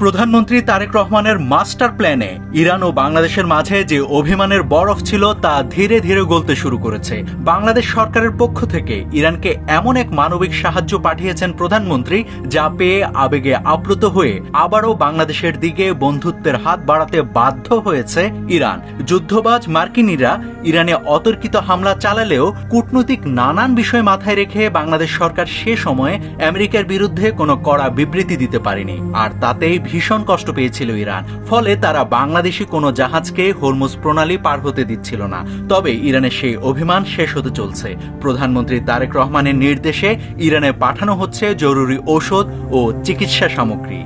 প্রধানমন্ত্রী তারেক রহমানের মাস্টার প্ল্যানে ইরান ও বাংলাদেশের মাঝে যে অভিমানের বরফ ছিল তা ধীরে ধীরে গলতে শুরু করেছে। বাংলাদেশ সরকারের পক্ষ থেকে ইরানকে এমন এক মানবিক সাহায্য পাঠিয়েছেন প্রধানমন্ত্রী, যা পেয়ে আবেগে আপ্লুত হয়ে আবারও বাংলাদেশের দিকে বন্ধুত্বের হাত বাড়াতে বাধ্য হয়েছে ইরান। যুদ্ধবাজ মার্কিনিরা ইরানে অতর্কিত হামলা চালালেও কূটনৈতিক নানান বিষয় মাথায় রেখে বাংলাদেশ সরকার সে সময়ে আমেরিকার বিরুদ্ধে কোনো কড়া বিবৃতি দিতে পারেনি, আর তাতেই ভীষণ কষ্ট পেয়েছিল ইরান। ফলে তারা বাংলাদেশি কোনো জাহাজকে হরমুজ প্রণালী পার হতে দিচ্ছিল না। তবে ইরানের সেই অভিমান শেষ হতে চলছে। প্রধানমন্ত্রী তারেক রহমানের নির্দেশে ইরানে পাঠানো হচ্ছে জরুরি ঔষধ ও চিকিৎসা সামগ্রী।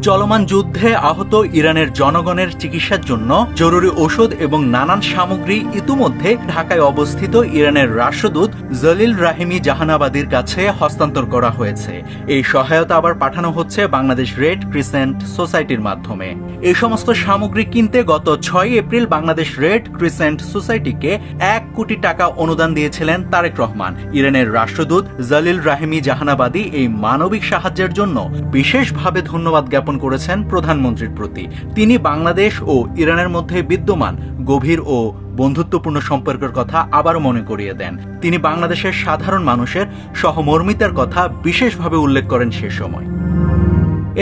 চলমান যুদ্ধে আহত ইরানের জনগণের চিকিৎসার জন্য জরুরি ঔষধ এবং নানান সামগ্রী ইতিমধ্যে ঢাকায় অবস্থিত ইরানের রাষ্ট্রদূত জলিল রাহিমি জাহানাবাদীর কাছে হস্তান্তর করা হয়েছে। এই সহায়তা আবার পাঠানো হচ্ছে বাংলাদেশ রেড ক্রিসেন্ট সোসাইটির মাধ্যমে। এই সমস্ত সামগ্রী কিনতে গত 6 এপ্রিল বাংলাদেশ রেড ক্রিসেন্ট সোসাইটিকে 1 কোটি টাকা অনুদান দিয়েছিলেন তারেক রহমান। ইরানের রাষ্ট্রদূত জলিল রাহিমি জাহানাবাদী এই মানবিক সাহায্যের জন্য বিশেষভাবে ধন্যবাদ জ্ঞাপন করেছেন প্রধানমন্ত্রীর প্রতি। তিনি বাংলাদেশ ও ইরানের মধ্যে বিদ্যমান গভীর ও বন্ধুত্বপূর্ণ সম্পর্কের কথা আবারও মনে করিয়ে দেন। তিনি বাংলাদেশের সাধারণ মানুষের সহমর্মিতার কথা বিশেষভাবে উল্লেখ করেন সে সময়।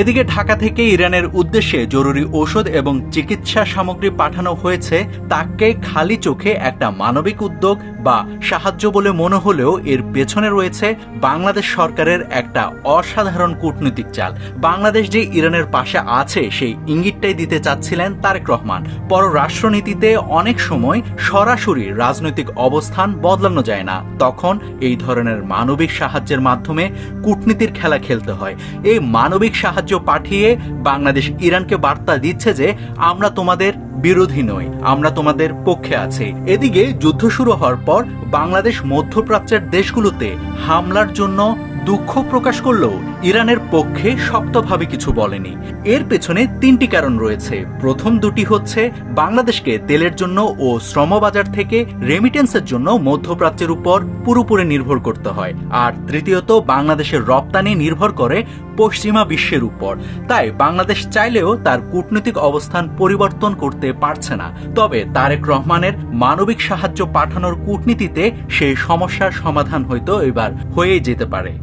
এদিকে ঢাকা থেকে ইরানের উদ্দেশ্যে জরুরি ঔষধ এবং চিকিৎসা সামগ্রী পাঠানো হয়েছে। তাকে খালি চোখে একটা মানবিক উদ্যোগ বা সাহায্য বলে মনে হলেও এর পেছনে রয়েছে বাংলাদেশ সরকারের একটা অসাধারণ কূটনৈতিক চাল। বাংলাদেশ যে ইরানের পাশে আছে সেই ইঙ্গিতটাই দিতে চাচ্ছিলেন তারেক রহমান। পররাষ্ট্রনীতিতে অনেক সময় সরাসরি রাজনৈতিক অবস্থান বদলানো যায় না, তখন এই ধরনের মানবিক সাহায্যের মাধ্যমে কূটনীতির খেলা খেলতে হয়। এই মানবিক সাহায্য পাঠিয়ে বাংলাদেশ ইরানকে বার্তা দিচ্ছে যে আমরা তোমাদের বিরোধী নই, আমরা তোমাদের পক্ষে আছি। এদিকে যুদ্ধ শুরু হওয়ার পর বাংলাদেশ মধ্যপ্রাচ্যের দেশগুলোতে হামলার জন্য দুঃখ প্রকাশ করলেও ইরানের পক্ষে শক্তভাবে কিছু বলেনি। এর পেছনে 3টি কারণ রয়েছে। প্রথম দুটি হচ্ছে বাংলাদেশকে তেলের জন্য ও শ্রমবাজার থেকে রেমিটেন্সের জন্য মধ্যপ্রাচ্যের উপর পুরোপুরি নির্ভর করতে হয়, আর তৃতীয়ত বাংলাদেশের রপ্তানি নির্ভর করে পশ্চিমা বিশ্বের উপর। তাই বাংলাদেশ চাইলেও তার কূটনৈতিক অবস্থান পরিবর্তন করতে পারছে না। তবে তারেক রহমানের মানবিক সাহায্য পাঠানোর কূটনীতিতে সেই সমস্যার সমাধান হয়তো এবার হয়েই যেতে পারে।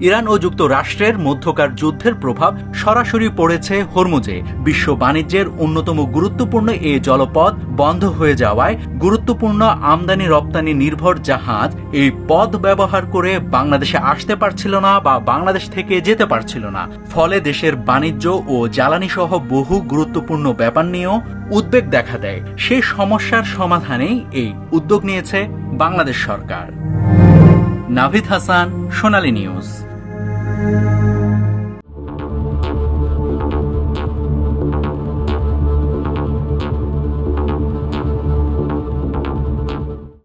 ইরান ও যুক্তরাষ্ট্রের মধ্যকার যুদ্ধের প্রভাব সরাসরি পড়েছে হরমুজে। বিশ্ব বাণিজ্যের অন্যতম গুরুত্বপূর্ণ এই জলপথ বন্ধ হয়ে যাওয়ায় গুরুত্বপূর্ণ আমদানি রপ্তানি নির্ভর জাহাজ এই পথ ব্যবহার করে বাংলাদেশে আসতে পারছিল না বা বাংলাদেশ থেকে যেতে পারছিল না। ফলে দেশের বাণিজ্য ও জ্বালানি সহ বহু গুরুত্বপূর্ণ ব্যাপার নিয়েও উদ্বেগ দেখা দেয়। সেই সমস্যার সমাধানেই এই উদ্যোগ নিয়েছে বাংলাদেশ সরকার। নাভিদ হাসান, সোনালী নিউজ।